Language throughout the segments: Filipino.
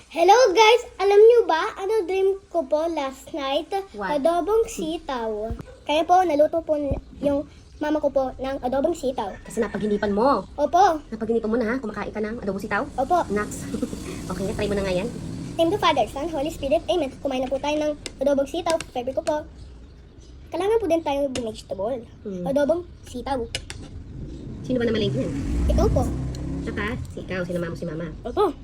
Hello guys! Alam niyo ba, ano dream ko po last night? What? Adobong sitaw. Kaya po, naluto po yung mama ko po ng adobong sitaw. Kasi napaginipan mo. Opo, Napaginipan mo na ha? Kumakain ka ng adobo sitaw? opo. Nuts. Okay, try mo na nga yan. Name the Father, Son, Holy Spirit. Amen. Kumain na po tayo ng adobong sitaw. Favorite ko po. Kailangan po din tayo vegetable. Adobong sitaw. Sino ba na malingki yan? Ikaw po. Tsaka, si ikaw, sinama mo si mama. Opo.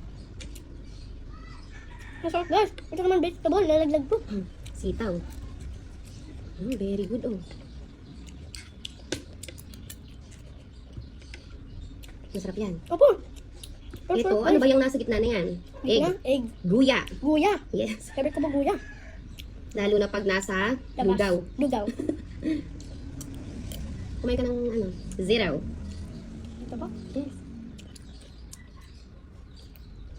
Masarap guys. Ito naman vegetable. Lalaglag po. Sitaw. Very good oh. Masarap yan. Opo. Ito, ano ba yung nasa gitna na yan? Egg. Egg. Guya. Guya. Yes. Favorite ko po guya. Lalo na pag nasa Labas. lugaw. Lugaw. Kumain ka ng ano? Zero. Ito po. Yes.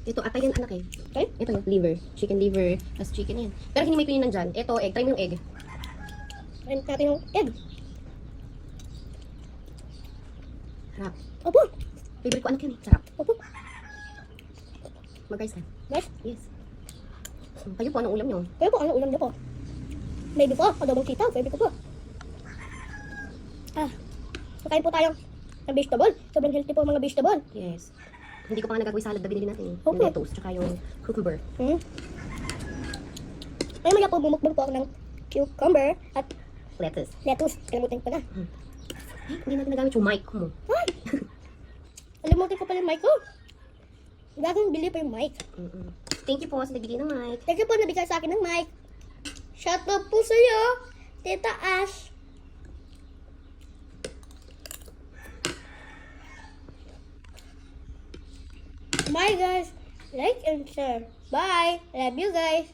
Ito, atay yan anak eh. Okay. Ito yung liver. Chicken liver. Plus chicken yan. Pero hinimay ko yun nandyan. Ito, egg. Try mo yung egg. Try natin yung egg. Sarap. Opo. Favorite ko anak yan eh. Sarap. Opo. Mag-guys ka. Guys, Yes. Kayo po, anong ulam nyo? kayo po, ano ulam niyo po? Maybe po, adobong sitaw, baby ko po. Makain po tayo ng vegetable. Sobrang healthy po mga vegetable. Yes. Hindi ko pa nga nagagawin salad na binili natin. Okay. Yung lettuce, tsaka yung cucumber. Ay, maya po, bumukbang po ako ng cucumber at Lettuce. lettuce. Kalimutan ko na. Hindi natin nagamit yung mic mo. Ay! Kalimutan ko pala yung mic ko. Gagawin bili pa yung mic. Thank you po sa nagbigay ng mic. Thank you po, nabigay sa akin ng mic. Shout out po sa'yo, Tita Ash. Bye guys. Like and share. Bye. Love you guys.